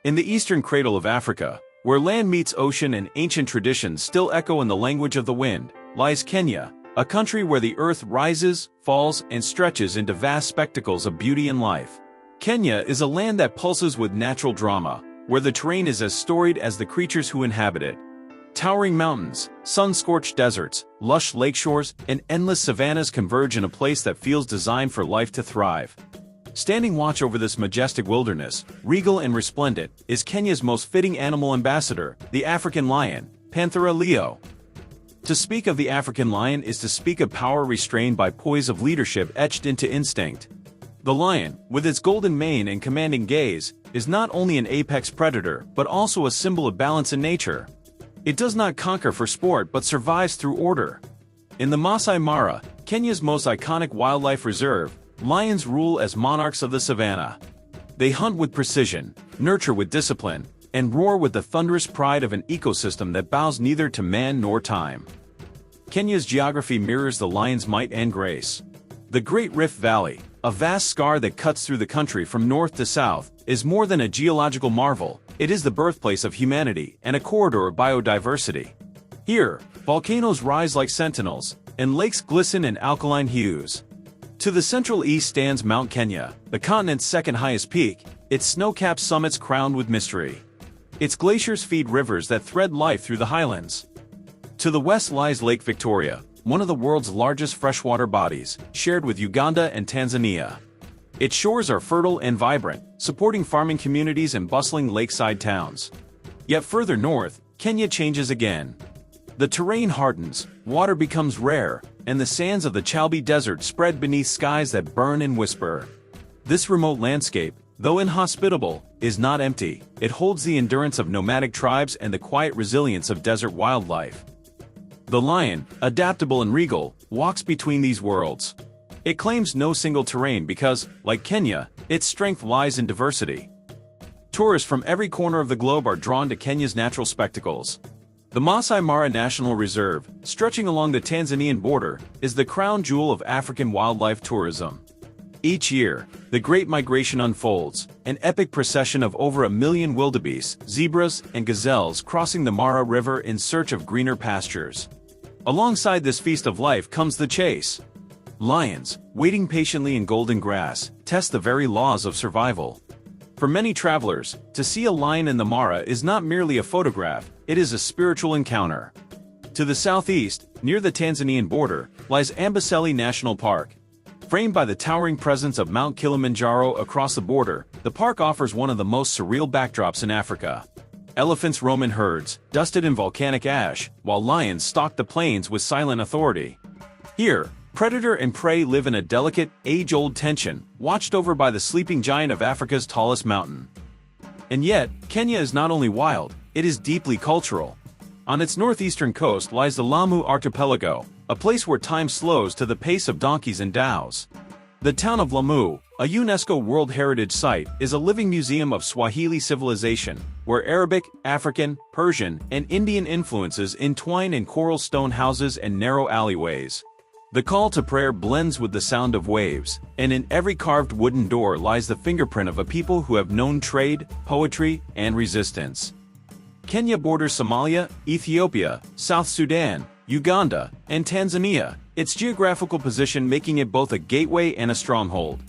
In the eastern cradle of Africa, where land meets ocean and ancient traditions still echo in the language of the wind, lies Kenya, a country where the earth rises, falls, and stretches into vast spectacles of beauty and life. Kenya is a land that pulses with natural drama, where the terrain is as storied as the creatures who inhabit it. Towering mountains, sun-scorched deserts, lush lakeshores, and endless savannahs converge in a place that feels designed for life to thrive. Standing watch over this majestic wilderness, regal and resplendent, is Kenya's most fitting animal ambassador, the African lion, Panthera leo. To speak of the African lion is to speak of power restrained by poise of leadership etched into instinct. The lion, with its golden mane and commanding gaze, is not only an apex predator but also a symbol of balance in nature. It does not conquer for sport but survives through order. In the Maasai Mara, Kenya's most iconic wildlife reserve, lions rule as monarchs of the savannah. They hunt with precision, nurture with discipline, and roar with the thunderous pride of an ecosystem that bows neither to man nor time. Kenya's geography mirrors the lion's might and grace. The Great Rift Valley, a vast scar that cuts through the country from north to south, is more than a geological marvel. It is the birthplace of humanity and a corridor of biodiversity. Here, volcanoes rise like sentinels, and lakes glisten in alkaline hues. To the central east stands Mount Kenya, the continent's second highest peak, its snow-capped summits crowned with mystery. Its glaciers feed rivers that thread life through the highlands. To the west lies Lake Victoria, one of the world's largest freshwater bodies, shared with Uganda and Tanzania. Its shores are fertile and vibrant, supporting farming communities and bustling lakeside towns. Yet further north, Kenya changes again. The terrain hardens, water becomes rare, and the sands of the Chalbi Desert spread beneath skies that burn and whisper. This remote landscape, though inhospitable, is not empty. It holds the endurance of nomadic tribes and the quiet resilience of desert wildlife. The lion, adaptable and regal, walks between these worlds. It claims no single terrain because, like Kenya, its strength lies in diversity. Tourists from every corner of the globe are drawn to Kenya's natural spectacles. The Maasai Mara National Reserve, stretching along the Tanzanian border, is the crown jewel of African wildlife tourism. Each year, the Great Migration unfolds, an epic procession of over 1 million wildebeest, zebras, and gazelles crossing the Mara River in search of greener pastures. Alongside this feast of life comes the chase. Lions, waiting patiently in golden grass, test the very laws of survival. For many travelers, to see a lion in the Mara is not merely a photograph, it is a spiritual encounter. To the southeast, near the Tanzanian border, lies Amboseli National Park. Framed by the towering presence of Mount Kilimanjaro across the border, the park offers one of the most surreal backdrops in Africa. Elephants roam in herds, dusted in volcanic ash, while lions stalk the plains with silent authority. Here, predator and prey live in a delicate, age-old tension, watched over by the sleeping giant of Africa's tallest mountain. And yet, Kenya is not only wild, it is deeply cultural. On its northeastern coast lies the Lamu Archipelago, a place where time slows to the pace of donkeys and dhows. The town of Lamu, a UNESCO World Heritage Site, is a living museum of Swahili civilization, where Arabic, African, Persian, and Indian influences entwine in coral stone houses and narrow alleyways. The call to prayer blends with the sound of waves, and in every carved wooden door lies the fingerprint of a people who have known trade, poetry, and resistance. Kenya borders Somalia, Ethiopia, South Sudan, Uganda, and Tanzania, its geographical position making it both a gateway and a stronghold.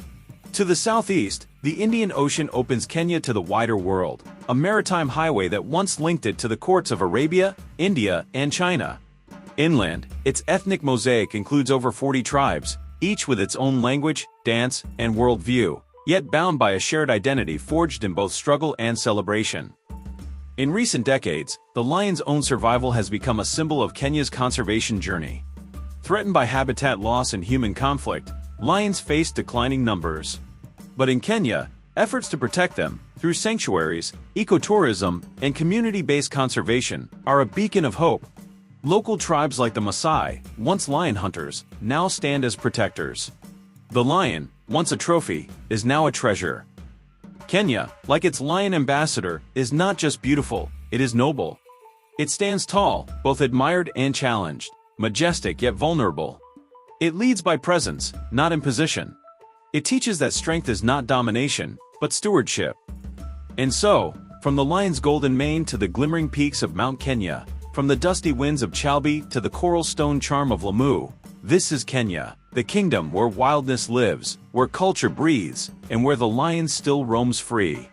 To the southeast, the Indian Ocean opens Kenya to the wider world, a maritime highway that once linked it to the courts of Arabia, India, and China. Inland, its ethnic mosaic includes over 40 tribes, each with its own language, dance, and worldview, yet bound by a shared identity forged in both struggle and celebration. In recent decades, the lion's own survival has become a symbol of Kenya's conservation journey. Threatened by habitat loss and human conflict, lions face declining numbers. But in Kenya, efforts to protect them, through sanctuaries, ecotourism, and community-based conservation, are a beacon of hope. Local tribes like the Maasai, once lion hunters, now stand as protectors. The lion, once a trophy, is now a treasure. Kenya, like its lion ambassador, is not just beautiful, it is noble. It stands tall, both admired and challenged, majestic yet vulnerable. It leads by presence, not imposition. It teaches that strength is not domination, but stewardship. And so, From the lion's golden mane to the glimmering peaks of Mount Kenya, from the dusty winds of Chalbi to the coral stone charm of Lamu, this is Kenya, the kingdom where wildness lives, where culture breathes, and where the lion still roams free.